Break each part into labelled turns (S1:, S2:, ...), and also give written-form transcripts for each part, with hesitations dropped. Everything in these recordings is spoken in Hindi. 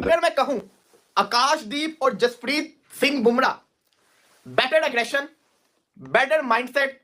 S1: अगर मैं कहूं आकाशदीप और Jasprit Singh Bumrah better aggression, better mindset,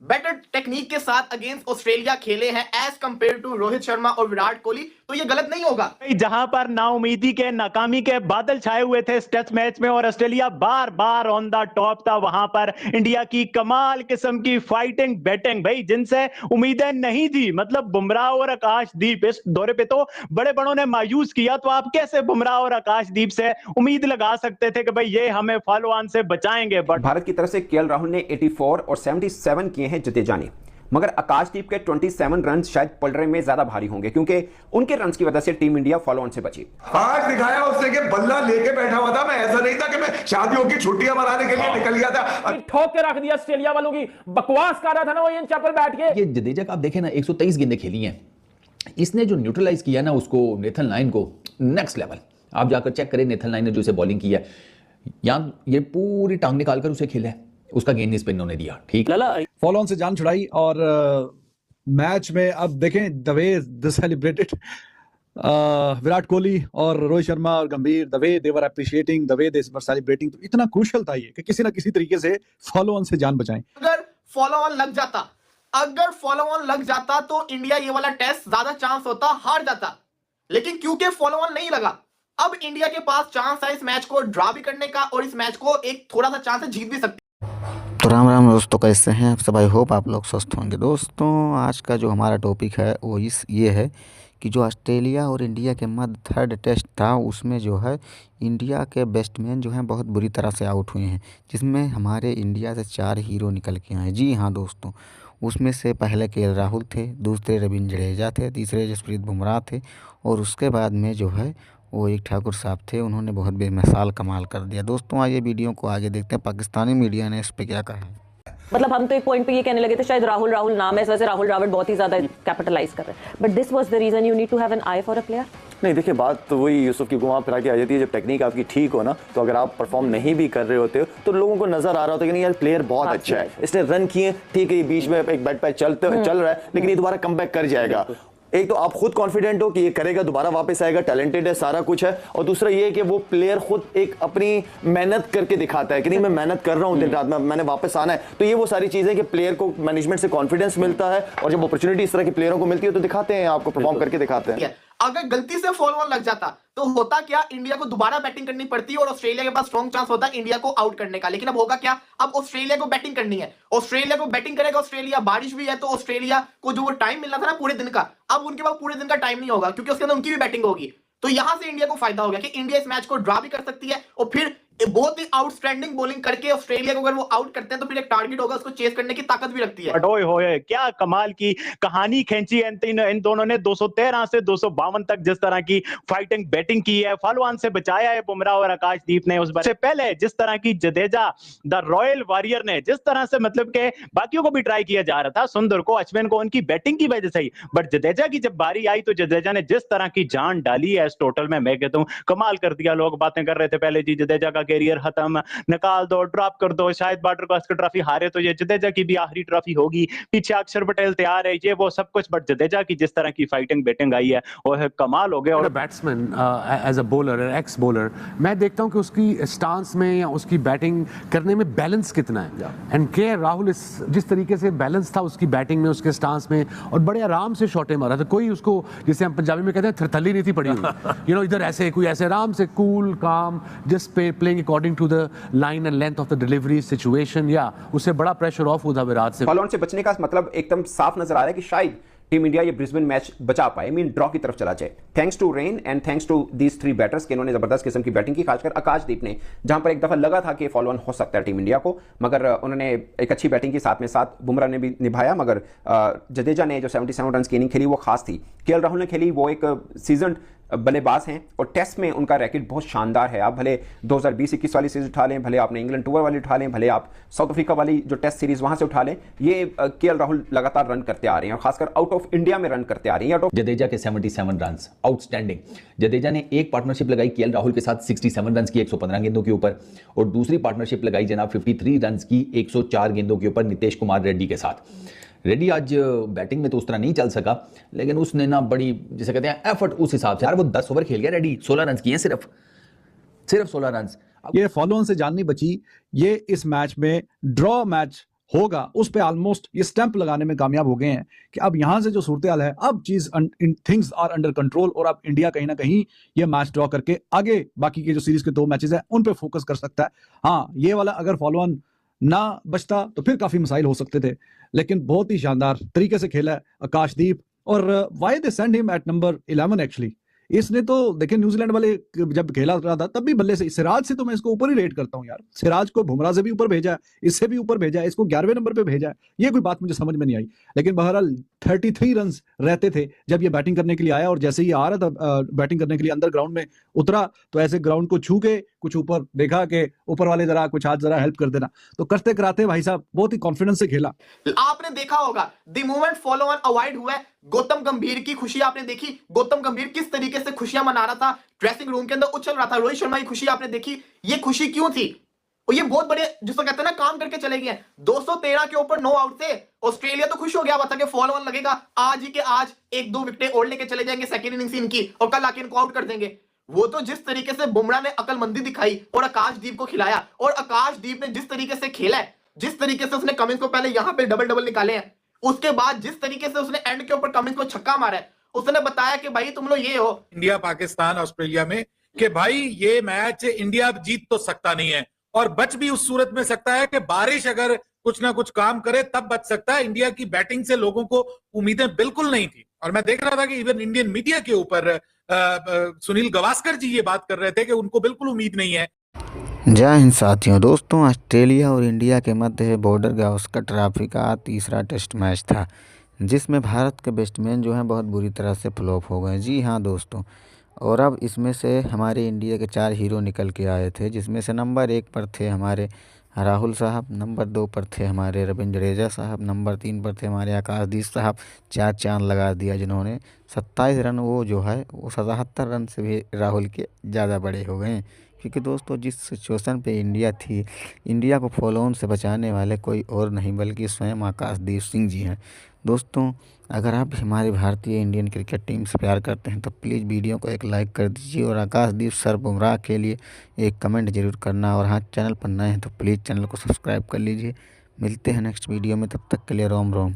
S1: better technique के साथ अगेंस्ट ऑस्ट्रेलिया खेले हैं as compare to Rohit Sharma और विराट कोहली, तो ये गलत नहीं होगा।
S2: जहां पर नाउमीदी के नाकामी के बादल छाए हुए थे इस टेस्ट मैच में और Australia bar bar on the top था, वहां पर इंडिया की कमाल किस्म की फाइटिंग बैटिंग भाई जिनसे उम्मीदें नहीं थी। मतलब बुमराह और आकाशदीप इस दौरे पे तो बड़े बड़ों ने मायूस किया, तो आप कैसे बुमराह और आकाशदीप से उम्मीद लगा सकते थे कि भाई ये हमें फॉलो ऑन से बचाएंगे। बट
S3: भारत की तरफ से केएल राहुल ने 84 और 77 किए हैं जडेजा ने, मगर आकाशदीप के 27 रन शायद पलड़े में ज्यादा भारी होंगे क्योंकि उनके रन्स की वजह से टीम इंडिया फॉलो ऑन से बची।
S4: आज दिखाया उसने कि बल्ला लेके बैठा हुआ था, मैं ऐसा नहीं था कि मैं शादियों की छुट्टियां मनाने के लिए निकल गया था।
S5: ठोक के रख दिया ऑस्ट्रेलिया वालों की, बकवास कर रहा था ना वो इन चैपल बैठ के।
S6: ये जडेजा का आप देखें ना 123 गेंदें खेली हैं, इसने जो न्यूट्रलाइज किया ना उसको नेथन लाइन को नेक्स्ट लेवल। आप जाकर चेक करें नेथन लाइन ने जो उसे बॉलिंग की है, यहां ये पूरी टांग निकालकर उसे खेला है, उसका गेंद स्पिन ने दिया। ठीक
S7: फॉलो ऑन से जान छुड़ाई और मैच में अब देखें the way the celebrated Virat Kohli और रोहित शर्मा और गंभीर, the way they were appreciating, the way they were celebrating, तो इतना क्रूशियल था ये कि किसी ना किसी तरीके से फॉलो ऑन से जान बचाएं।
S1: अगर फॉलो ऑन लग जाता तो इंडिया ये वाला टेस्ट ज्यादा चांस होता हार जाता, लेकिन क्योंकि फॉलो ऑन नहीं लगा, अब इंडिया के पास चांस है इस मैच को ड्रॉ भी करने का और इस मैच को एक थोड़ा सा चांस है जीत भी सकती।
S8: तो राम राम दोस्तों, कैसे हैं आप सब? आई होप आप लोग स्वस्थ होंगे। दोस्तों आज का जो हमारा टॉपिक है वो ये है कि जो ऑस्ट्रेलिया और इंडिया के मध्य थर्ड टेस्ट था उसमें जो है इंडिया के बैट्समैन जो हैं बहुत बुरी तरह से आउट हुए हैं, जिसमें हमारे इंडिया से 4 हीरो निकल के आए। जी हाँ दोस्तों, उसमें से पहले केएल राहुल थे, दूसरे रविंद्र जडेजा थे, तीसरे जसप्रीत बुमराह थे और उसके बाद में जो है वो एक ठाकुर साहब थे, उन्होंने बहुत बेमिसाल कमाल कर दिया। दोस्तों आइए वीडियो को आगे देखते हैं पाकिस्तानी मीडिया ने इस पे क्या कहा है।
S9: मतलब हम तो एक पॉइंट पे ये कहने लगे थे शायद राहुल नाम है, इस वजह से राहुल द्रविड़ बहुत ही ज्यादा कैपिटलाइज कर रहे हैं, but this was the reason you need to have an eye for a player.
S10: नहीं देखिए, बात तो वही यूसुफ की घुमा फिरा के आ जाती है। जब टेक्निक आपकी ठीक हो ना, तो अगर आप परफॉर्म नहीं भी कर रहे होते हो तो लोगों को नजर आ रहा होता है कि नहीं यार प्लेयर बहुत अच्छा है, इसने रन किए, ठीक है ये बीच में एक बैट पे चल रहा है लेकिन ये दोबारा कमबैक कर जाएगा। एक तो आप खुद कॉन्फिडेंट हो कि ये करेगा, दोबारा वापस आएगा, टैलेंटेड है, सारा कुछ है, और दूसरा ये है कि वो प्लेयर खुद एक अपनी मेहनत करके दिखाता है कि नहीं मैं मेहनत कर रहा हूं दिन रात में, मैंने वापस आना है। तो ये वो सारी चीजें कि प्लेयर को मैनेजमेंट से कॉन्फिडेंस मिलता है और जब अपॉर्चुनिटी इस तरह के प्लेयरों को मिलती है तो दिखाते हैं, आपको परफॉर्म करके दिखाते हैं।
S1: अगर गलती से फॉलो ऑन लग जाता तो होता क्या, इंडिया को दोबारा बैटिंग करनी पड़ती और ऑस्ट्रेलिया के पास स्ट्रॉन्ग चांस होता इंडिया को आउट करने का। लेकिन अब होगा क्या, अब ऑस्ट्रेलिया को बैटिंग करनी है, ऑस्ट्रेलिया को बैटिंग करेगा ऑस्ट्रेलिया, बारिश भी है तो ऑस्ट्रेलिया को जो वो टाइम मिलना था ना पूरे दिन का, अब उनके पास पूरे दिन का टाइम नहीं होगा क्योंकि उसके अंदर उनकी भी बैटिंग होगी। तो यहां से इंडिया को फायदा हो गया कि इंडिया इस मैच को ड्रॉ भी कर सकती है और फिर बहुत ही आउटस्टैंडिंग बॉलिंग करके ऑस्ट्रेलिया को अगर वो आउट करते हैं तो फिर एक टारगेट होगा, उसको चेस करने की ताकत भी रखती है।
S2: ओए होए क्या कमाल की कहानी खींची इन दोनों ने, 213 से 252 तक जिस तरह की फाइटिंग बैटिंग की है, फॉलो ऑन से बचाया है बुमराह और आकाशदीप ने। उस से पहले जिस तरह की जडेजा द रॉयल वॉरियर ने जिस तरह से मतलब के बाकियों को भी ट्राई किया जा रहा था, सुंदर को, अश्विन को, उनकी बैटिंग की वजह से ही, बट जडेजा की जब बारी आई तो जडेजा ने जिस तरह की जान डाली है इस टोटल में, मैं कहता हूं कमाल कर दिया। लोग बातें कर रहे थे पहले जी जडेजा का कैरियर खत्म, निकाल दो, ड्रॉप कर दो, शायद बॉर्डर गावस्कर ट्रॉफी हारे तो ये जडेजा की भी आखिरी ट्रॉफी होगी, पीछे अक्षर पटेल तैयार है, ये वो सब कुछ, बट जडेजा की जिस तरह की फाइटिंग बैटिंग आई है वो कमाल हो गया। और
S11: batsman as a bowler, ex bowler, मैं देखता हूं कि उसकी स्टांस में या उसकी बैटिंग करने में बैलेंस कितना है। एंड के राहुल जिस तरीके से बैलेंस था उसकी बैटिंग में, उसके स्टांस में, और बड़े आराम से शॉटें मारा था, कोई उसको जिसे हम पंजाबी में कहते हैं थरथली नहीं थी पड़ी हुई, इधर ऐसे कोई ऐसे आराम से कूल काम just playing according to the line and length of the delivery situation, या उससे बड़ा प्रेशर ऑफ हुआ विराट से।
S3: फॉलो ऑन से बचने का मतलब एकदम साफ नजर आ रहा है कि शायद टीम इंडिया ये ब्रिस्बेन मैच बचा पाए, मीन ड्रॉ की तरफ चला जाए, thanks to rain and thanks to these 3 batters के इन्होंने जबरदस्त किस्म की बैटिंग की, खासकर आकाशदीप ने, जहां पर एक दफा लगा था कि फॉलो ऑन हो सकता है टीम इंडिया को, मगर उन्होंने एक अच्छी बैटिंग की, साथ में साथ बुमराह ने भी निभाया, मगर जडेजा ने जो 77 रन की इनिंग खेली वो खास थी। केएल राहुल ने खेली, वो एक सीजन बल्लेबाज हैं और टेस्ट में उनका रैकेट बहुत शानदार है। आप भले 2020-21 वाली सीरीज उठा लें, भले आपने इंग्लैंड टूर वाली उठा लें, भले आप साउथ अफ्रीका वाली जो टेस्ट सीरीज वहां से उठा लें, ये केएल राहुल लगातार रन करते आ रहे हैं और खासकर आउट ऑफ इंडिया में रन करते आ रहे हैं।
S6: जडेजा के 77 रन आउटस्टैंडिंग। जडेजा ने एक पार्टनरशिप लगाई केएल राहुल के साथ 67 रन की 115 गेंदों के ऊपर, और दूसरी पार्टनरशिप लगाई जनाब 53 रन की 104 गेंदों के ऊपर नितेश कुमार रेड्डी के साथ। रेड्डी आज बैटिंग में तो उस तरह नहीं चल सका, लेकिन उसने ना बड़ी जिसे कहते हैं एफर्ट उस हिसाब से, यार वो 10 ओवर खेल गया रेड्डी, 16 रन किए सिर्फ 16 रन।
S7: ये फॉलो ऑन से जान नहीं बची, ये इस मैच में ड्रॉ मैच होगा उस पे ऑलमोस्ट ये स्टैंप लगाने में कामयाब हो गए हैं कि अब यहां से जो सूरत हाल है, अब चीज थिंग्स आर अंडर कंट्रोल और अब इंडिया कहीं ना कहीं ये मैच ड्रॉ करके आगे बाकी के जो सीरीज के 2 मैचेस हैं उन पे फोकस कर सकता है। हाँ, ये वाला अगर फॉलो ऑन ना बचता तो फिर काफी मसाइल हो सकते थे, लेकिन बहुत ही शानदार तरीके से खेला है आकाशदीप। और why they send him at number 11 actually, इसने तो देखिए न्यूजीलैंड वाले जब खेला रहा था तब भी बल्ले से, सिराज से तो मैं इसको ऊपर ही रेट करता हूं यार, सिराज को बुमराह से भी ऊपर भेजा है, इससे भी ऊपर भेजा है, इसको 11वें नंबर पे भेजा है, ये कोई बात मुझे समझ में नहीं आई। लेकिन बहरहाल 33 रन रहते थे जब ये बैटिंग करने के लिए आया, और जैसे ही आ रहा था बैटिंग करने के लिए अंदर ग्राउंड में उतरा तो ऐसे ग्राउंड को छू के कुछ ऊपर देखा कि ऊपर वाले जरा कुछ हाथ जरा हेल्प कर देना, तो करते कराते भाई साहब बहुत ही कॉन्फिडेंस से खेला।
S1: आपने देखा होगा the moment follow on avoid हुआ है, गौतम गंभीर की खुशी आपने देखी, गौतम गंभीर किस तरीके से खुशियां मना रहा था, ड्रेसिंग रूम के अंदर उछल रहा था, रोहित शर्मा की खुशी आपने देखी। ये खुशी क्यों थी? और ये बहुत बड़े जिसको कहते हैं ना काम करके चले गए। 213 के ऊपर 9 आउट थे, ऑस्ट्रेलिया तो खुश हो गया बता के फॉलो ऑन लगेगा, आज ही के आज 1-2 विकेटें और लेके चले जाएंगे सेकंड इनिंग्स इनकी और कल आके इनको आउट कर देंगे। वो तो जिस तरीके से बुमराह ने अकलमंदी दिखाई और आकाशदीप को खिलाया, और आकाशदीप ने जिस तरीके से खेला है, जिस तरीके से उसने कमिंस को पहले यहां पे डबल निकाले हैं, उसके बाद जिस तरीके से उसने एंड के ऊपर कमिंस को छक्का मारा है, उसने बताया कि भाई तुम लोग ये हो
S12: इंडिया पाकिस्तान ऑस्ट्रेलिया में कि भाई ये मैच इंडिया जीत तो सकता नहीं है, और बच भी उस सूरत में सकता है कि बारिश अगर कुछ ना कुछ काम करे तब बच सकता है। इंडिया की बैटिंग से लोगों को उम्मीदें बिल्कुल नहीं थी, और मैं देख रहा था कि इवन इंडियन मीडिया के ऊपर सुनील गावस्कर जी ये बात कर रहे थे कि उनको बिल्कुल उम्मीद नहीं है।
S8: जय हिंद साथियों। दोस्तों, ऑस्ट्रेलिया और इंडिया के मध्य बॉर्डर गावस्कर ट्रॉफी का तीसरा टेस्ट मैच था, जिसमें भारत के बैट्समैन जो हैं बहुत बुरी तरह से फ्लॉप हो गए। जी हाँ दोस्तों, और अब इसमें से हमारे इंडिया के 4 हीरो निकल के आए थे, जिसमें से नंबर 1 पर थे हमारे राहुल साहब, नंबर 2 पर थे हमारे रविंद्र जडेजा साहब, नंबर 3 पर थे हमारे आकाशदीप साहब। 4 चांद लगा दिया जिन्होंने। 27 रन वो जो है वो 77 रन से भी राहुल के ज़्यादा बड़े हो गए, क्योंकि दोस्तों जिस सिचुएशन पे इंडिया थी, इंडिया को फॉलो ऑन से बचाने वाले कोई और नहीं बल्कि स्वयं आकाशदीप सिंह जी हैं। दोस्तों, अगर आप हमारी भारतीय इंडियन क्रिकेट टीम से प्यार करते हैं तो प्लीज़ वीडियो को एक लाइक कर दीजिए, और आकाशदीप सर बुमराह के लिए एक कमेंट जरूर करना, और हाँ, चैनल पर नए हैं तो प्लीज़ चैनल को सब्सक्राइब कर लीजिए। मिलते हैं नेक्स्ट वीडियो में, तब तक के लिए रोम रोम।